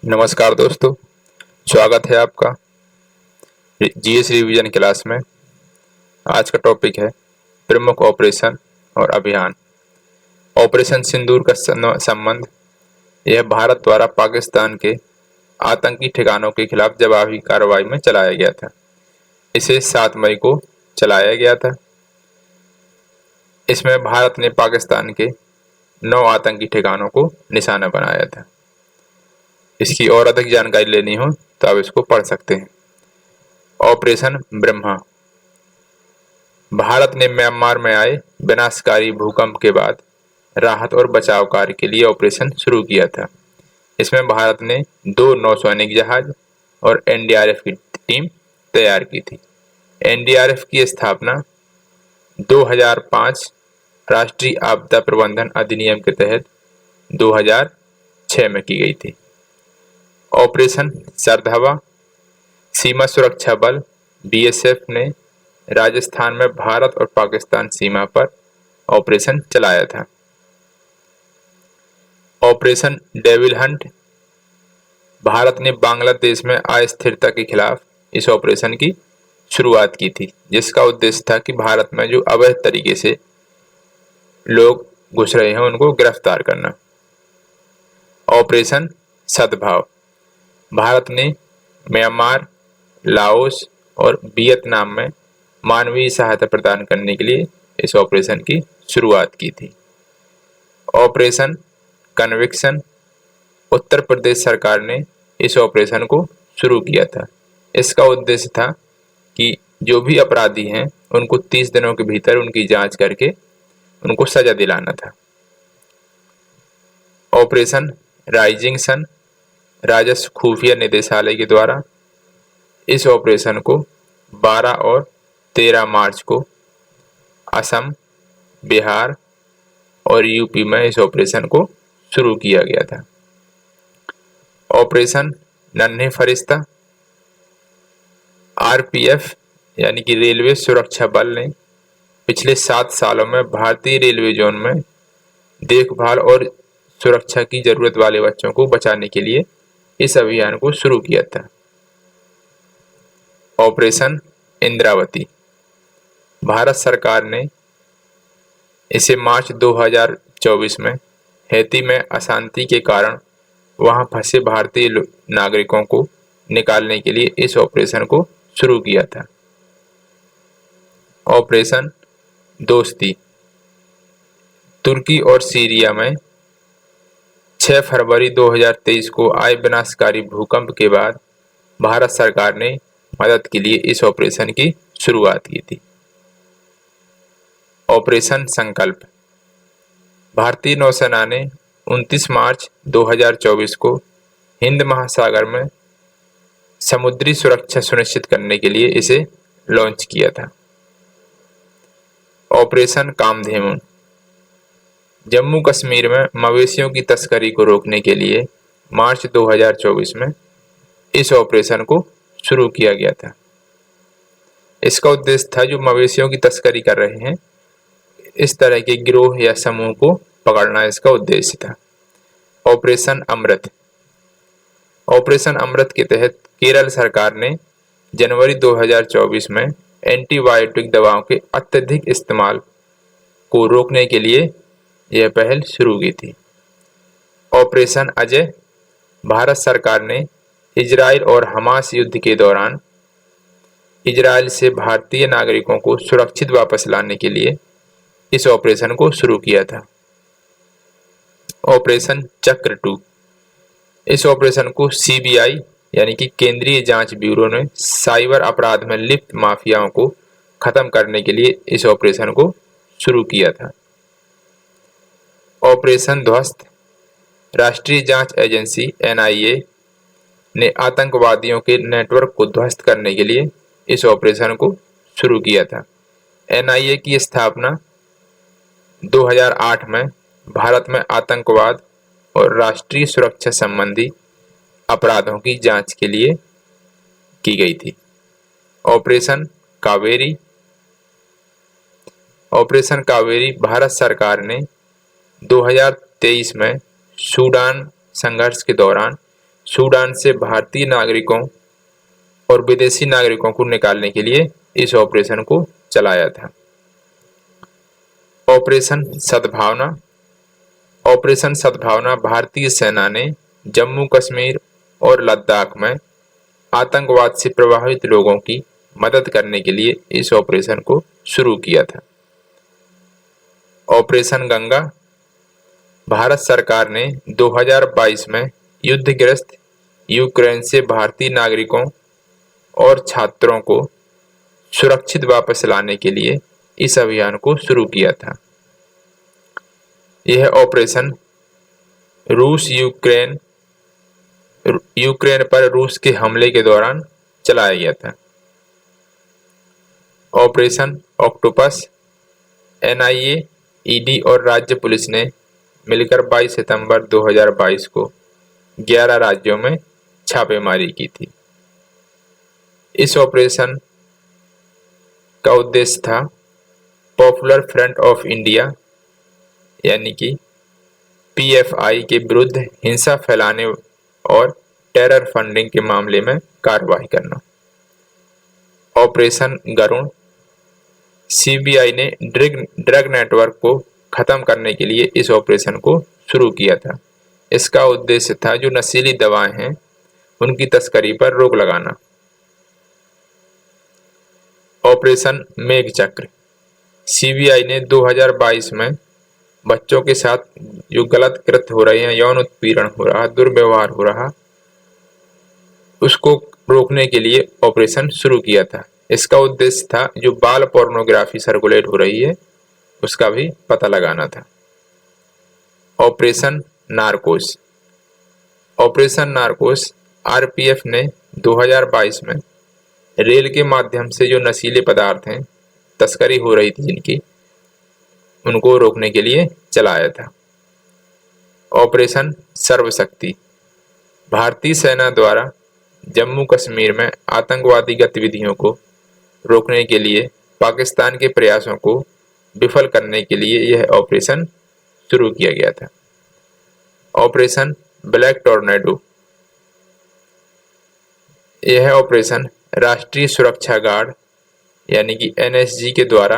नमस्कार दोस्तों, स्वागत है आपका जीएस रिवीजन क्लास में। आज का टॉपिक है प्रमुख ऑपरेशन और अभियान। ऑपरेशन सिंदूर का संबंध यह भारत द्वारा पाकिस्तान के आतंकी ठिकानों के खिलाफ जवाबी कार्रवाई में चलाया गया था। इसे 7 मई को चलाया गया था। इसमें भारत ने पाकिस्तान के 9 आतंकी ठिकानों को निशाना बनाया था। इसकी और अधिक जानकारी लेनी हो तो आप इसको पढ़ सकते हैं। ऑपरेशन ब्रह्मा। भारत ने म्यांमार में आए विनाशकारी भूकंप के बाद राहत और बचाव कार्य के लिए ऑपरेशन शुरू किया था। इसमें भारत ने 2 नौसैनिक जहाज और एनडीआरएफ की टीम तैयार की थी। एनडीआरएफ की स्थापना 2005 राष्ट्रीय आपदा प्रबंधन अधिनियम के तहत 2006 में की गई थी। ऑपरेशन सरधवा। सीमा सुरक्षा बल बीएसएफ ने राजस्थान में भारत और पाकिस्तान सीमा पर ऑपरेशन चलाया था। Operation devil Hunt. भारत ने बांग्लादेश में अस्थिरता के खिलाफ इस ऑपरेशन की शुरुआत की थी, जिसका उद्देश्य था कि भारत में जो अवैध तरीके से लोग घुस रहे हैं उनको गिरफ्तार करना। ऑपरेशन सद्भाव। भारत ने म्यांमार, लाओस और वियतनाम में मानवीय सहायता प्रदान करने के लिए इस ऑपरेशन की शुरुआत की थी। Operation conviction. उत्तर प्रदेश सरकार ने इस ऑपरेशन को शुरू किया था। इसका उद्देश्य था कि जो भी अपराधी हैं उनको 30 दिनों के भीतर उनकी जांच करके उनको सजा दिलाना था। Operation rising sun. राजस्व खुफिया निदेशालय के द्वारा इस ऑपरेशन को 12 और 13 मार्च को असम, बिहार और यूपी में इस ऑपरेशन को शुरू किया गया था। ऑपरेशन नन्हे फरिश्ता। आरपीएफ यानी कि रेलवे सुरक्षा बल ने पिछले 7 सालों में भारतीय रेलवे जोन में देखभाल और सुरक्षा की जरूरत वाले बच्चों को बचाने के लिए इस अभियान को शुरू किया था। ऑपरेशन इंद्रावती। भारत सरकार ने इसे मार्च 2024 में हैती में अशांति के कारण वहां फंसे भारतीय नागरिकों को निकालने के लिए इस ऑपरेशन को शुरू किया था। ऑपरेशन दोस्ती। तुर्की और सीरिया में 6 फरवरी 2023 को आए विनाशकारी भूकंप के बाद भारत सरकार ने मदद के लिए इस ऑपरेशन की शुरुआत की थी। ऑपरेशन संकल्प। भारतीय नौसेना ने 29 मार्च 2024 को हिंद महासागर में समुद्री सुरक्षा सुनिश्चित करने के लिए इसे लॉन्च किया था। ऑपरेशन कामधेनु। जम्मू कश्मीर में मवेशियों की तस्करी को रोकने के लिए मार्च 2024 में इस ऑपरेशन को शुरू किया गया था। इसका उद्देश्य था जो मवेशियों की तस्करी कर रहे हैं इस तरह के गिरोह या समूह को पकड़ना, इसका उद्देश्य था। ऑपरेशन अमृत। ऑपरेशन अमृत के तहत केरल सरकार ने जनवरी 2024 में एंटीबायोटिक दवाओं के अत्यधिक इस्तेमाल को रोकने के लिए यह पहल शुरू की थी। ऑपरेशन अजय। भारत सरकार ने इजराइल और हमास युद्ध के दौरान इजराइल से भारतीय नागरिकों को सुरक्षित वापस लाने के लिए इस ऑपरेशन को शुरू किया था। ऑपरेशन चक्र 2। इस ऑपरेशन को सीबीआई यानी कि केंद्रीय जांच ब्यूरो ने साइबर अपराध में लिप्त माफियाओं को खत्म करने के लिए इस ऑपरेशन को शुरू किया था। ऑपरेशन ध्वस्त। राष्ट्रीय जांच एजेंसी एनआईए ने आतंकवादियों के नेटवर्क को ध्वस्त करने के लिए इस ऑपरेशन को शुरू किया था। एनआईए की स्थापना 2008 में भारत में आतंकवाद और राष्ट्रीय सुरक्षा संबंधी अपराधों की जांच के लिए की गई थी। ऑपरेशन कावेरी। ऑपरेशन कावेरी भारत सरकार ने 2023 में सूडान संघर्ष के दौरान सूडान से भारतीय नागरिकों और विदेशी नागरिकों को निकालने के लिए इस ऑपरेशन को चलाया था। ऑपरेशन सद्भावना। ऑपरेशन सद्भावना भारतीय सेना ने जम्मू कश्मीर और लद्दाख में आतंकवाद से प्रभावित लोगों की मदद करने के लिए इस ऑपरेशन को शुरू किया था। ऑपरेशन गंगा। भारत सरकार ने 2022 में युद्धग्रस्त यूक्रेन से भारतीय नागरिकों और छात्रों को सुरक्षित वापस लाने के लिए इस अभियान को शुरू किया था। यह ऑपरेशन यूक्रेन पर रूस के हमले के दौरान चलाया गया था। Operation octopus. एनआईए, ईडी और राज्य पुलिस ने मिलकर 22 सितंबर 2022 को 11 राज्यों में छापेमारी की थी। इस ऑपरेशन का उद्देश्य था पॉपुलर फ्रंट ऑफ इंडिया यानी कि पीएफआई के विरुद्ध हिंसा फैलाने और टेरर फंडिंग के मामले में कार्रवाई करना। ऑपरेशन गरुण। सीबीआई ने ड्रग नेटवर्क को खत्म करने के लिए इस ऑपरेशन को शुरू किया था। इसका उद्देश्य था जो नशीली दवाएं हैं उनकी तस्करी पर रोक लगाना। ऑपरेशन मेघचक्र। सीबीआई ने 2022 में बच्चों के साथ जो गलत कृत्य हो रहे हैं, यौन उत्पीड़न हो रहा, दुर्व्यवहार हो रहा, उसको रोकने के लिए ऑपरेशन शुरू किया था। इसका उद्देश्य था जो बाल पोर्नोग्राफी सर्कुलेट हो रही है उसका भी पता लगाना था। ऑपरेशन नारकोस। ऑपरेशन नारकोस आरपीएफ ने 2022 में रेल के माध्यम से जो नशीले पदार्थ हैं, तस्करी हो रही थी जिनकी, उनको रोकने के लिए चलाया था। ऑपरेशन सर्वशक्ति। भारतीय सेना द्वारा जम्मू कश्मीर में आतंकवादी गतिविधियों को रोकने के लिए पाकिस्तान के प्रयासों को विफल करने के लिए यह ऑपरेशन शुरू किया गया था। Operation black tornado. यह ऑपरेशन राष्ट्रीय सुरक्षा गार्ड यानी कि एनएसजी के द्वारा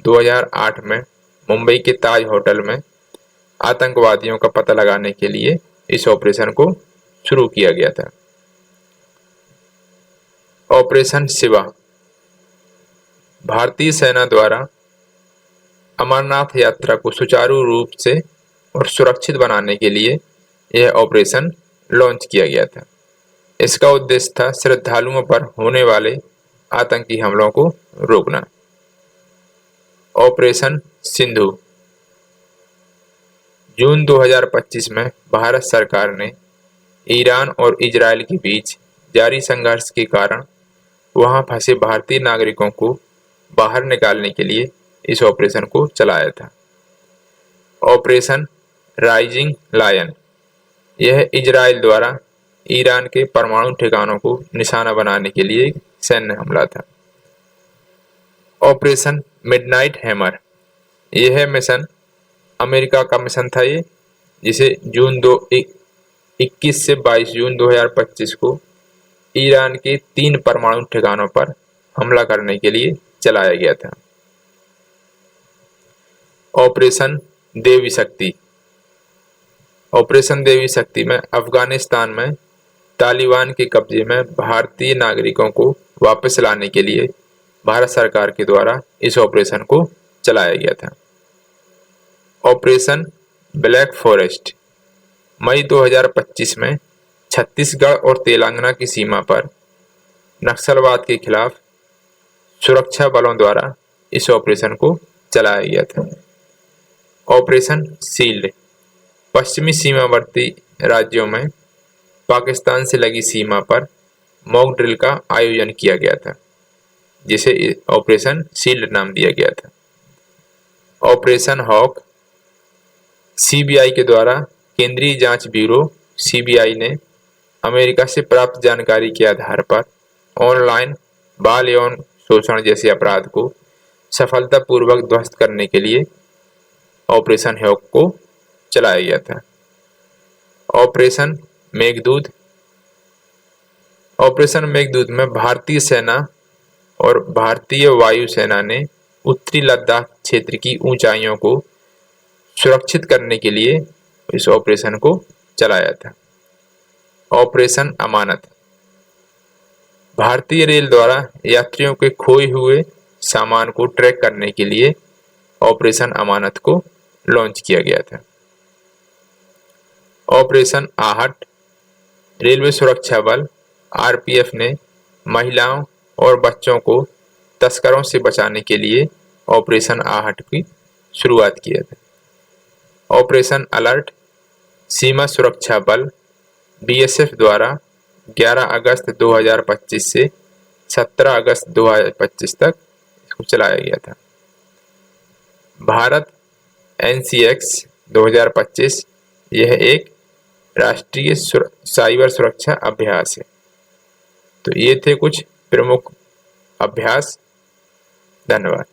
2008 में मुंबई के ताज होटल में आतंकवादियों का पता लगाने के लिए इस ऑपरेशन को शुरू किया गया था। ऑपरेशन शिवा। भारतीय सेना द्वारा अमरनाथ यात्रा को सुचारू रूप से और सुरक्षित बनाने के लिए यह ऑपरेशन लॉन्च किया गया था। इसका उद्देश्य था श्रद्धालुओं पर होने वाले आतंकी हमलों को रोकना। ऑपरेशन सिंधु। जून 2025 में भारत सरकार ने ईरान और इजराइल के बीच जारी संघर्ष के कारण वहां फंसे भारतीय नागरिकों को बाहर निकालने के लिए इस ऑपरेशन को चलाया था। Operation rising lion. यह इजराइल द्वारा ईरान के परमाणु ठिकानों को निशाना बनाने के लिए एक सैन्य हमला था। Operation midnight hammer. यह मिशन अमेरिका का मिशन था जिसे 21 से 22 जून 2025 को ईरान के 3 परमाणु ठिकानों पर हमला करने के लिए चलाया गया था। ऑपरेशन देवी शक्ति। ऑपरेशन देवी शक्ति में अफगानिस्तान में तालिबान के कब्जे में भारतीय नागरिकों को वापस लाने के लिए भारत सरकार के द्वारा इस ऑपरेशन को चलाया गया था। Operation black forest. मई 2025 में छत्तीसगढ़ और तेलंगाना की सीमा पर नक्सलवाद के खिलाफ सुरक्षा बलों द्वारा इस ऑपरेशन को चलाया गया था। Operation shield. पश्चिमी सीमावर्ती राज्यों में पाकिस्तान से लगी सीमा पर मॉक ड्रिल का आयोजन किया गया था जिसे ऑपरेशन शील्ड नाम दिया गया था। Operation hoc. सीबीआई के द्वारा केंद्रीय जांच ब्यूरो सीबीआई ने अमेरिका से प्राप्त जानकारी के आधार पर ऑनलाइन बाल यौन शोषण जैसे अपराध को सफलतापूर्वक ध्वस्त करने के लिए ऑपरेशन हॉक को चलाया गया था। ऑपरेशन मेघदूत। ऑपरेशन मेघदूत में भारतीय सेना और भारतीय वायुसेना ने उत्तरी लद्दाख क्षेत्र की ऊंचाइयों को सुरक्षित करने के लिए इस ऑपरेशन को चलाया था। ऑपरेशन अमानत। भारतीय रेल द्वारा यात्रियों के खोए हुए सामान को ट्रैक करने के लिए ऑपरेशन अमानत को लॉन्च किया गया था। ऑपरेशन आहट। रेलवे सुरक्षा बल आरपीएफ ने महिलाओं और बच्चों को तस्करों से बचाने के लिए ऑपरेशन आहट की शुरुआत किया था। Operation alert. सीमा सुरक्षा बल बीएसएफ द्वारा 11 अगस्त 2025 से 17 अगस्त 2025 तक इसको चलाया गया था। भारत एनसीएक्स 2025 यह एक राष्ट्रीय साइबर सुरक्षा अभ्यास है। तो ये थे कुछ प्रमुख अभ्यास। धन्यवाद।